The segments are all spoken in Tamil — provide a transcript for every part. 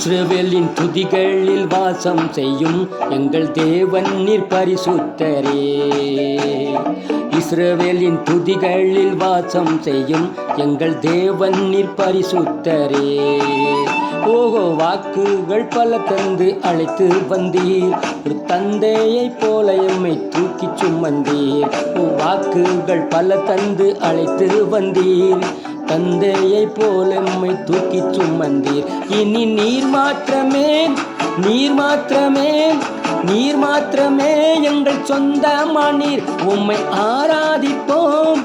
இஸ்ரவேலின் துதிகளில் வாசம் செய்யும் எங்கள் தேவன் நீர் பரிசுத்தரே. இஸ்ரவேலின் துதிகளில் வாசம் செய்யும் எங்கள் தேவன் நீர் பரிசுத்தரே. ஓஹோ, வாக்குகள் பல தந்து அழைத்து வந்தீர், ஒரு தந்தையை போல எம்மை தூக்கி சுமந்தீர். வாக்குகள் பல தந்து அழைத்து வந்தீர், தந்தையை போல எம்மை தூக்கி சுமந்தீர். இனி நீர் மாத்திரமே, நீர் மாத்திரமே, நீர் மாத்திரமே எங்கள் சொந்தமானீர். உம்மை ஆராதிப்போம்,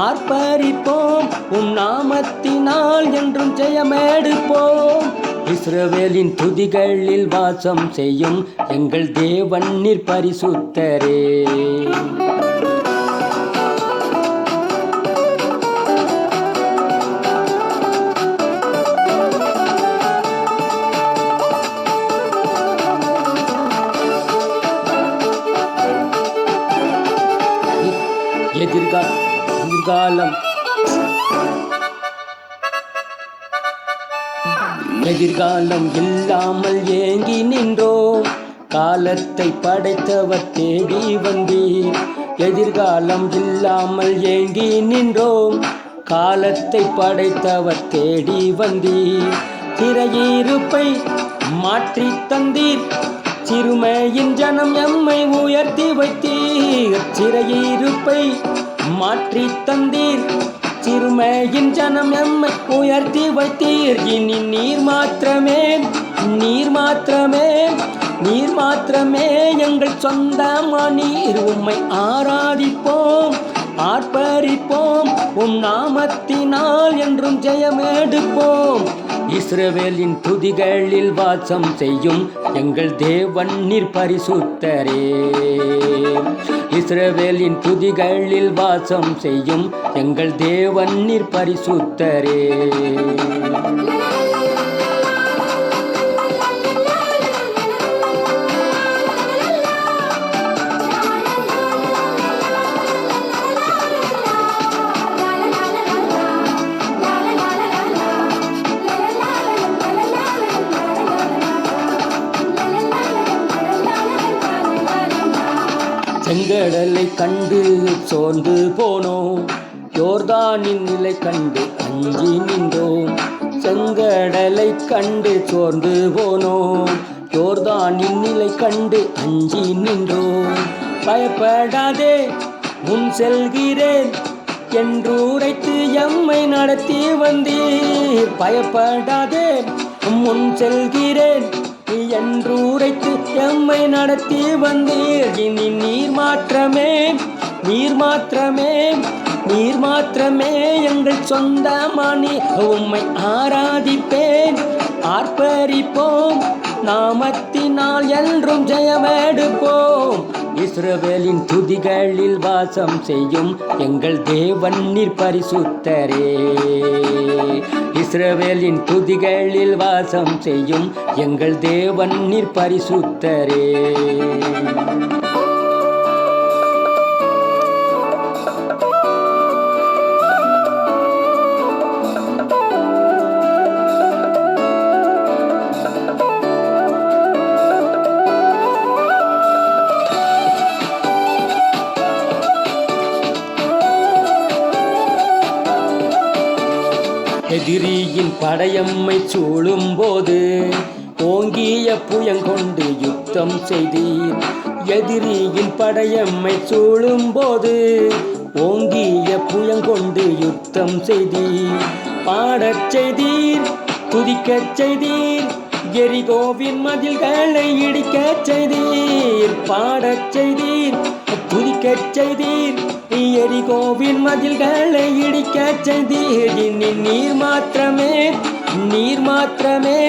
ஆர்ப்பரிப்போம், உம் நாமத்தினால் என்றும் ஜெயமெடுப்போம். இஸ்ரவேலின் துதிகளில் வாசம் செய்யும் எங்கள் தேவன் நீர் பரிசுத்தரே. எதிர்காலம் இல்லாமல் ஏங்கி நின்றோம், காலத்தை படைத்தவர் தேடி வந்தீர். எதிர்காலம் இல்லாமல் ஏங்கி நின்றோம், காலத்தை படைத்தவர் தேடி வந்தீர். சிறையிருப்பை மாற்றி தந்தீர், சிறுமையின் ஜனம் எம்மை உயர்த்தி வைத்தீர். சிறையிருப்பை மாற்றி தந்தீர், சிறுமையின் ஜனம் எம்மை உயர்த்தி வைத்தீர். இனி நீர் மாத்திரமே, நீர் மாத்திரமே, நீர் மாத்திரமே எங்கள் சொந்தமானீர். உம்மை ஆராதிப்போம், ஆர்ப்பரிப்போம், உம் நாமத்தினால் என்றும் ஜெயமெடுப்போம். இஸ்ரவேலின் துதிகளில் வாசம் செய்யும் எங்கள் தேவன் நீர் பரிசுத்தரே. இஸ்ரவேலின் துதிகளில் வாசம் செய்யும் எங்கள் தேவன் நீர் பரிசுத்தரே. செங்கடலை கண்டு சோர்ந்து போனோம், யோர்தானின் நிலை கண்டு அஞ்சி நின்றோம். செங்கடலை கண்டு சோர்ந்து போனோம், யோர்தானின் நிலை கண்டு அஞ்சி நின்றோம். பயப்படாதே, முன் செல்கிறேன் என்று உரைத்து எம்மை நடத்தி வந்தீர். பயப்படாதே, முன் செல்கிறேன் என்று உரைத்து எம்மை நடத்தி வந்தீர். இனி நீர் மாத்திரமே, நீர் மாத்திரமே, நீர் மாத்திரமே எங்கள் சொந்தமானீர். உம்மை ஆராதிப்பேன், ஆர்ப்பரிப்போம், நாமத்தினால் என்றும் ஜெயமெடுப்போம். இஸ்ரவேலின் துதிகளில் வாசம் செய்யும் எங்கள் தேவன் நீர் பரிசுத்தரே. இஸ்ரவேலின் துதிகளில் வாசம் செய்யும் எங்கள் தேவன் நீர் பரிசுத்தரே. எதிரியின் படையம்மை சூழும் போது ஓங்கிய புயங்கொண்டு யுத்தம் செய்தீர். எதிரியின் படையம்மை சூழும் போது ஓங்கிய புயங்கொண்டு யுத்தம் செய்தீர். பாடச் செய்தீர், துதிக்கச் செய்தீர், எரிகோவின் மதில்களை இடிக்கச் செய்தீர். பாடச் செய்தீர், துதிக்கச் செய்தீர், எரிகோவின் மதில்களை இடிக்கச் செய்தீர். இனி நீர் மாத்திரமே, நீர் மாத்திரமே,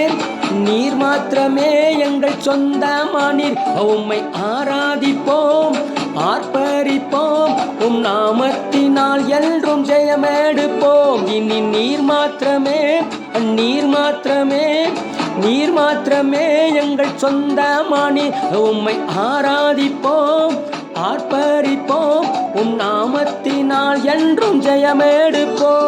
நீர் மாத்திரமே எங்கள் சொந்தமானீர். உம்மை ஆராதிப்போம், ஆர்ப்பரிப்போம், உம் நாமத்தினால் என்றும் ஜெயமெடுப்போம். இனி நீர் மாத்திரமே, நீர் மாத்திரமே, நீர் மாத்திரமே எங்கள் சொந்தமானி உம்மை ஆராதிப்போம் ஆர்ப்பரிப்போம் உம் நாமத்தினால் என்றும் ஜெயமெடுப்போம்